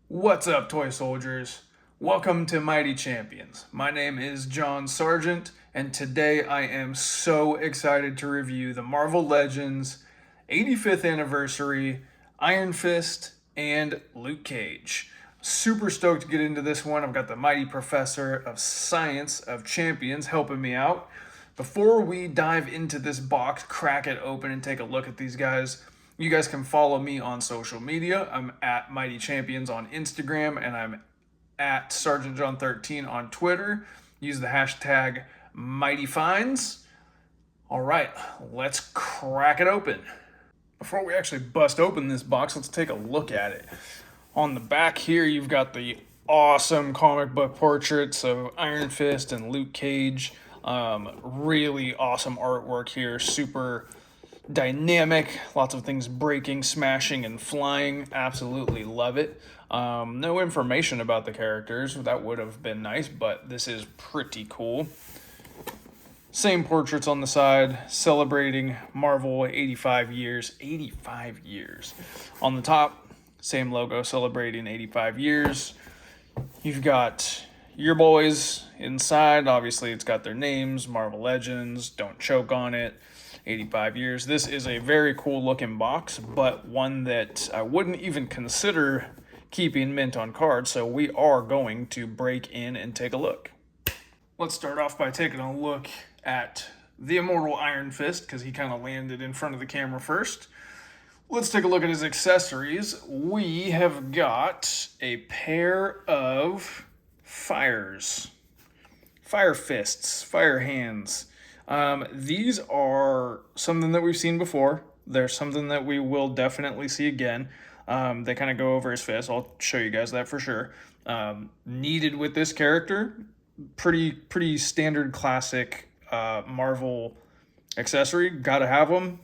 What's up, toy soldiers? Welcome to Mighty Champions. My name is John Sargent, and today I am so excited to review the Marvel Legends 85th anniversary Iron Fist and Luke Cage. Super stoked to get into this one. I've got the Mighty Professor of Science of Champions helping me out. Before we dive into this box, crack it open, and take a look at these guys, you guys can follow me on social media. I'm at Mighty Champions on Instagram, and I'm at Sergeant John 13 on Twitter. Use the hashtag Mighty Finds. All right, let's crack it open. Before we actually bust open this box, let's take a look at it. On the back here, you've got the awesome comic book portraits of Iron Fist and Luke Cage. Really awesome artwork here. Super dynamic, lots of things breaking, smashing, and flying. Absolutely love it. No information about the characters. That would have been nice, but this is pretty cool. Same portraits on the side, celebrating Marvel 85 years. 85 years. On the top, same logo, celebrating 85 years. You've got your boys inside. Obviously, it's got their names, Marvel Legends, Don't Choke on It. 85 years. This is a very cool looking box, but one that I wouldn't even consider keeping mint on cards, so we are going to break in and take a look. Let's start off by taking a look at the immortal Iron Fist, because he kind of landed in front of the camera first. Let's take a look at his accessories. We have got a pair of fire fists, fire hands. These are something that we've seen before. They're something that we will definitely see again. They kind of go over his fist. I'll show you guys that for sure. Needed with this character, pretty standard classic Marvel accessory. Gotta have them.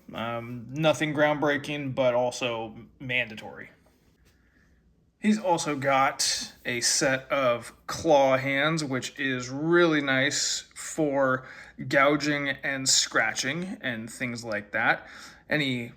Nothing groundbreaking, but also mandatory. He's also got a set of claw hands, which is really nice for gouging and scratching and things like that. Any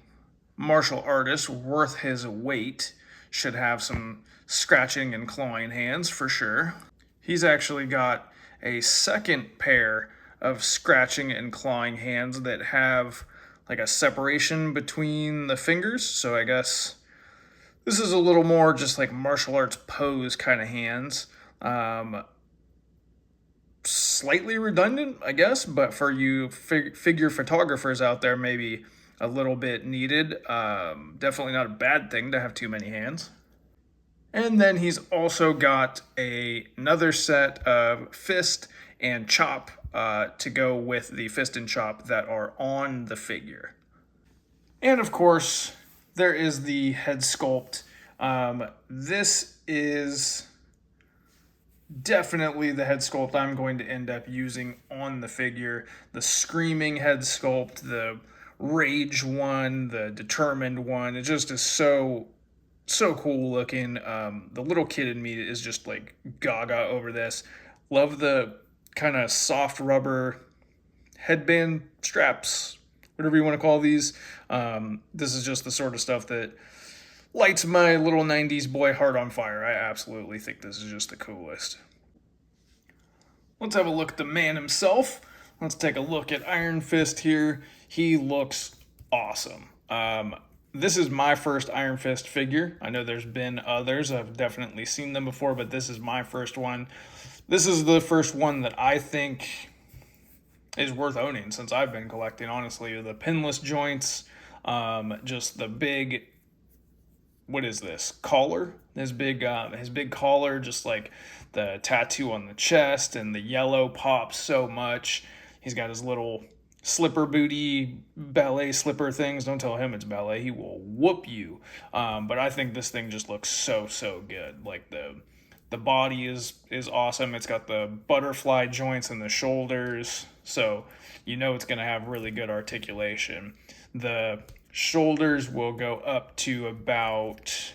martial artist worth his weight should have some scratching and clawing hands for sure. He's actually got a second pair of scratching and clawing hands that have like a separation between the fingers. So I guess this is a little more just like martial arts pose kind of hands. Slightly redundant, I guess, but for you figure photographers out there, maybe a little bit needed. Definitely not a bad thing to have too many hands. And then he's also got another set of fist and chop to go with the fist and chop that are on the figure. And of course, there is the head sculpt. This is definitely the head sculpt I'm going to end up using on the figure. The screaming head sculpt, the rage one, the determined one. It just is so cool looking. The little kid in me is just like gaga over this. Love the kind of soft rubber headband straps, whatever you want to call these. This is just the sort of stuff that lights my little 90s boy heart on fire. I absolutely think this is just the coolest. Let's have a look at the man himself. Let's take a look at Iron Fist here. He looks awesome. This is my first Iron Fist figure. I know there's been others. I've definitely seen them before, but this is my first one. This is the first one that I think is worth owning since I've been collecting, honestly. The pinless joints, just the big, what is this, collar? His big collar, just like the tattoo on the chest, and the yellow pops so much. He's got his little slipper booty ballet slipper things. Don't tell him it's ballet, he will whoop you. But I think this thing just looks so good. Like the body is awesome. It's got the butterfly joints in the shoulders, so you know it's going to have really good articulation. The shoulders will go up to about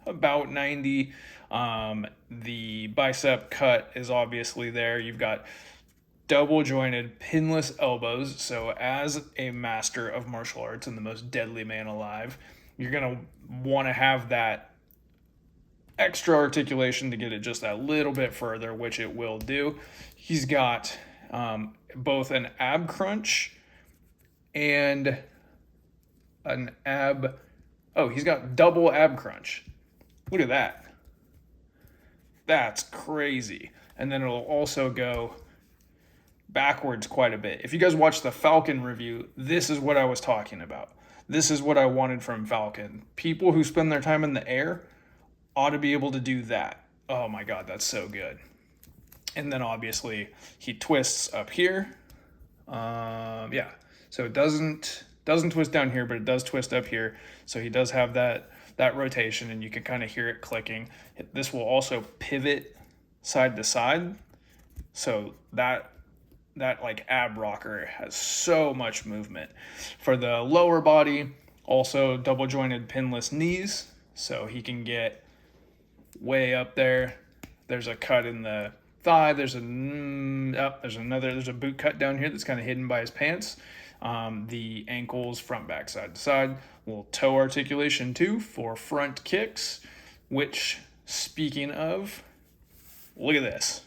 90. The bicep cut is obviously there. You've got double jointed pinless elbows. So as a master of martial arts and the most deadly man alive, you're going to want to have that extra articulation to get it just that little bit further, which it will do. He's got both an ab crunch and he's got double ab crunch. Look at that. That's crazy. And then it'll also go backwards quite a bit. If you guys watch the Falcon review, this is what I was talking about. This is what I wanted from Falcon. People who spend their time in the air ought to be able to do that. Oh my God, that's so good. And then obviously he twists up here. Yeah, so it doesn't twist down here, but it does twist up here. So he does have that rotation, and you can kind of hear it clicking. This will also pivot side to side. So that like ab rocker has so much movement. For the lower body, also double jointed pinless knees, so he can get way up there. There's a cut in the thigh. There's a boot cut down here that's kind of hidden by his pants. The ankles front, back, side to side. Little toe articulation too for front kicks, which, speaking of, look at this.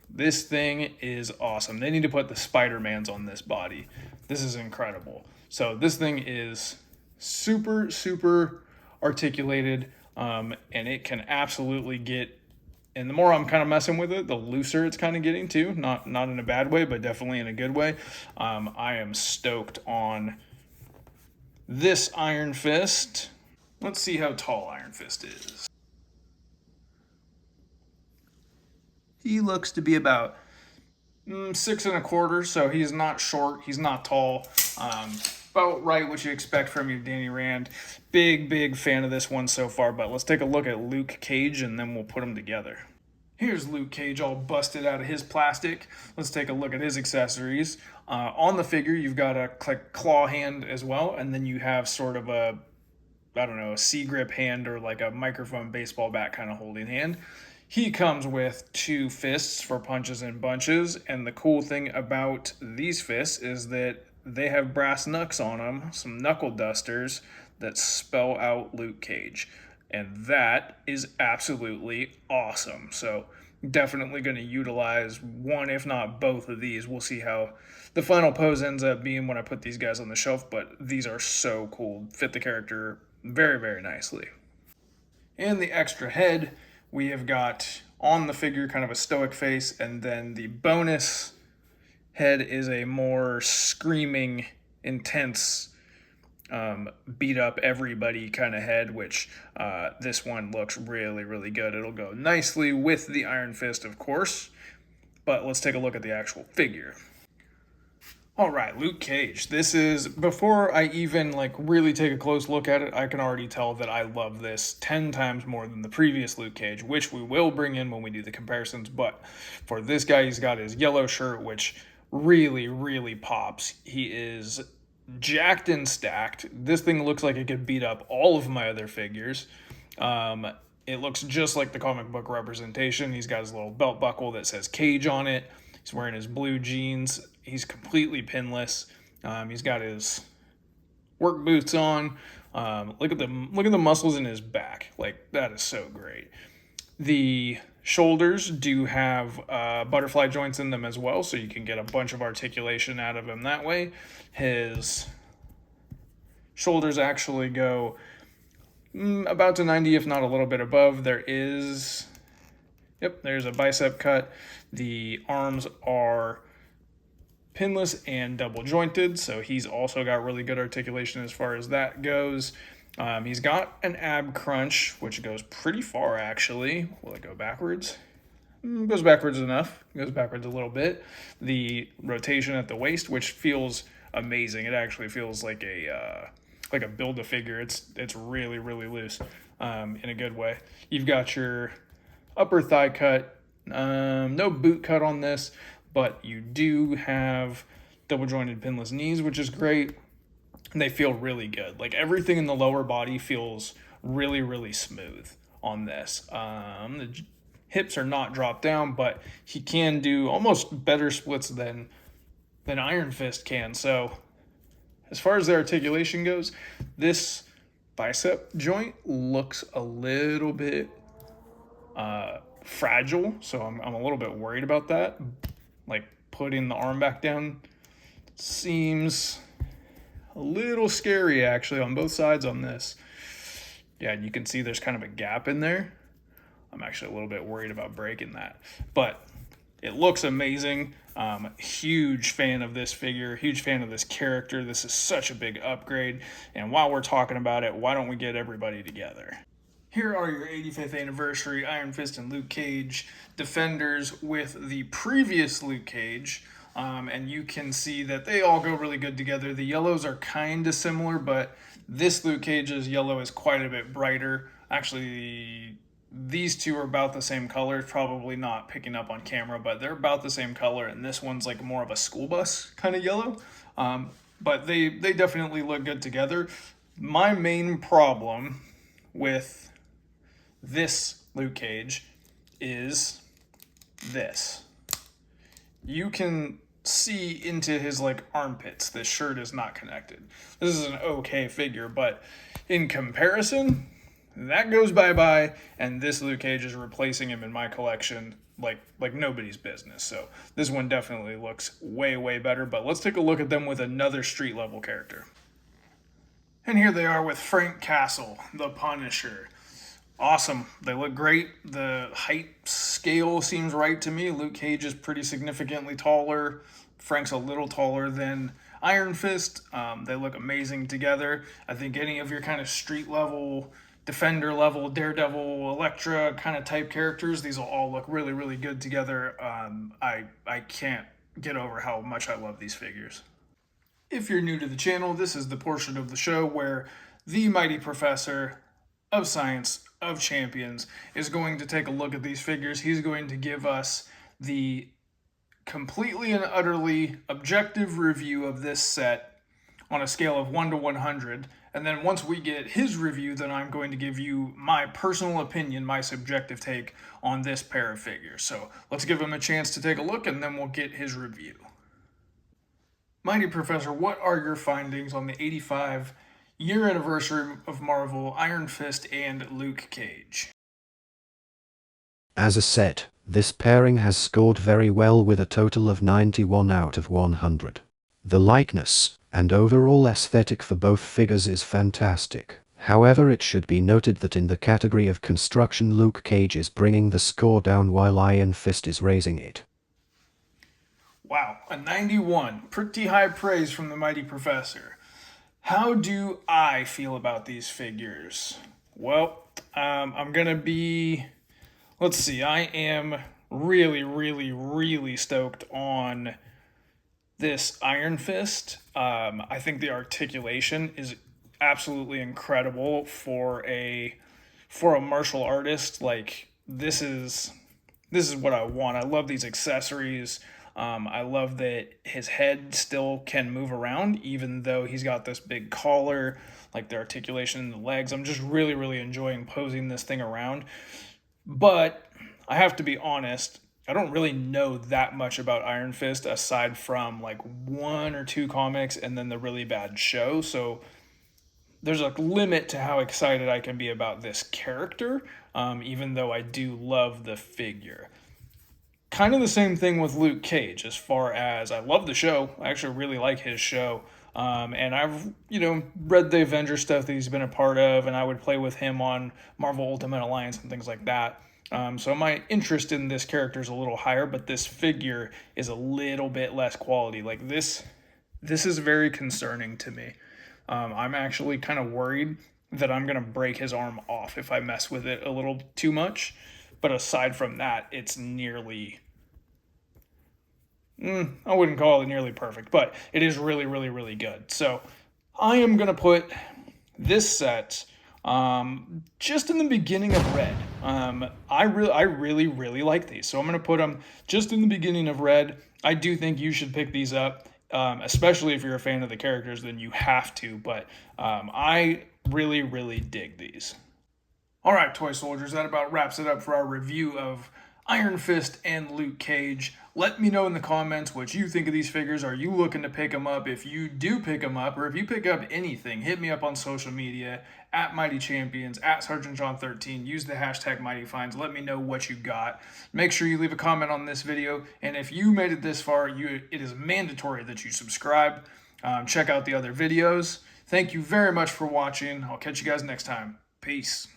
This thing is awesome. They need to put the Spider-Mans on this body. This is incredible. So this thing is super, super articulated, and it can absolutely get, and the more I'm kind of messing with it, the looser it's kind of getting too. Not in a bad way, but definitely in a good way. I am stoked on this Iron Fist. Let's see how tall Iron Fist is. He looks to be about 6 1/4, so he's not short, he's not tall. About right what you expect from your Danny Rand. Big fan of this one so far, but let's take a look at Luke Cage and then we'll put them together. Here's Luke Cage all busted out of his plastic. Let's take a look at his accessories. On the figure, you've got a claw hand as well, and then you have sort of a C-grip hand or like a microphone baseball bat kind of holding hand. He comes with 2 fists for punches and bunches, and the cool thing about these fists is that they have brass knucks on them, some knuckle dusters that spell out Luke Cage, and that is absolutely awesome. So definitely going to utilize one, if not both of these. We'll see how the final pose ends up being when I put these guys on the shelf, but these are so cool. Fit the character very, very nicely. And the extra head, we have got on the figure kind of a stoic face, and then the bonus head is a more screaming, intense, beat up everybody kind of head, which this one looks really, really good. It'll go nicely with the Iron Fist, of course, but let's take a look at the actual figure. All right, Luke Cage. This is, before I even really take a close look at it, I can already tell that I love this 10 times more than the previous Luke Cage, which we will bring in when we do the comparisons. But for this guy, he's got his yellow shirt, which really, really pops. He is jacked and stacked. This thing looks like it could beat up all of my other figures. It looks just like the comic book representation. He's got his little belt buckle that says Cage on it. He's wearing his blue jeans. He's completely pinless. He's got his work boots on. Look at the muscles in his back. That is so great. The shoulders do have butterfly joints in them as well, so you can get a bunch of articulation out of him that way. His shoulders actually go about to 90, if not a little bit above. There's a bicep cut. The arms are pinless and double jointed, so he's also got really good articulation as far as that goes. He's got an ab crunch, which goes pretty far actually. Will it go backwards? It goes backwards enough. It goes backwards a little bit. The rotation at the waist, which feels amazing. It actually feels like a Build-A-Figure. It's really, really loose in a good way. You've got your upper thigh cut. No boot cut on this, but you do have double jointed pinless knees, which is great. And they feel really good. Everything in the lower body feels really, really smooth on this. The hips are not dropped down, but he can do almost better splits than Iron Fist can. So as far as the articulation goes, this bicep joint looks a little bit fragile, so I'm a little bit worried about that. Like putting the arm back down seems a little scary actually on both sides on this. Yeah, you can see there's kind of a gap in there. I'm actually a little bit worried about breaking that, but it looks amazing. Huge fan of this figure, huge fan of this character. This is such a big upgrade. And while we're talking about it, why don't we get everybody together? Here are your 85th anniversary Iron Fist and Luke Cage defenders with the previous Luke Cage. And you can see that they all go really good together. The yellows are kind of similar, but this Luke Cage's yellow is quite a bit brighter. Actually, these two are about the same color, probably not picking up on camera, but they're about the same color, and this one's like more of a school bus kind of yellow. But they definitely look good together. My main problem with this Luke Cage is this. You can see into his like armpits. This shirt is not connected. This is an okay figure, but in comparison, that goes bye-bye, and this Luke Cage is replacing him in my collection like nobody's business. So this one definitely looks way, way better, but let's take a look at them with another street level character. And here they are with Frank Castle, the Punisher. Awesome. They look great. The height scale seems right to me. Luke Cage is pretty significantly taller. Frank's a little taller than Iron Fist. They look amazing together. I think any of your kind of street level, Defender level, Daredevil, Elektra kind of type characters, these will all look really, really good together. I can't get over how much I love these figures. If you're new to the channel, this is the portion of the show where the Mighty Professor of Science of Champions is going to take a look at these figures. He's going to give us the completely and utterly objective review of this set on a scale of 1 to 100. And then once we get his review, then I'm going to give you my personal opinion, my subjective take on this pair of figures. So let's give him a chance to take a look, and then we'll get his review. Mighty Professor, what are your findings on the 85-year anniversary of Marvel, Iron Fist, and Luke Cage? As a set, this pairing has scored very well with a total of 91 out of 100. The likeness and overall aesthetic for both figures is fantastic. However, it should be noted that in the category of construction, Luke Cage is bringing the score down while Iron Fist is raising it. Wow, a 91. Pretty high praise from the Mighty Professor. How do I feel about these figures? Well, I'm going to be... Let's see, I am really, really, really stoked on this Iron Fist. I think the articulation is absolutely incredible for a martial artist. Like, this is what I want. I love these accessories. I love that his head still can move around, even though he's got this big collar, like the articulation in the legs. I'm just really, really enjoying posing this thing around. But I have to be honest, I don't really know that much about Iron Fist aside from like 1 or 2 comics and then the really bad show. So there's a limit to how excited I can be about this character, even though I do love the figure. Kind of the same thing with Luke Cage, as far as I love the show. I actually really like his show. And I've, read the Avengers stuff that he's been a part of, and I would play with him on Marvel Ultimate Alliance and things like that. So my interest in this character is a little higher, but this figure is a little bit less quality. Like this is very concerning to me. I'm actually kind of worried that I'm going to break his arm off if I mess with it a little too much. But aside from that, it's nearly... I wouldn't call it nearly perfect, but it is really, really, really good. So I am going to put this set just in the beginning of red. I really, really like these. So I'm going to put them just in the beginning of red. I do think you should pick these up, especially if you're a fan of the characters, then you have to. But I really, really dig these. All right, toy soldiers, that about wraps it up for our review of Iron Fist and Luke Cage. Let me know in the comments what you think of these figures. Are you looking to pick them up? If you do pick them up, or if you pick up anything, hit me up on social media at Mighty Champions, at Sergeant John 13. Use the hashtag Mighty Finds. Let me know what you got. Make sure you leave a comment on this video. And if you made it this far, it is mandatory that you subscribe. Check out the other videos. Thank you very much for watching. I'll catch you guys next time. Peace.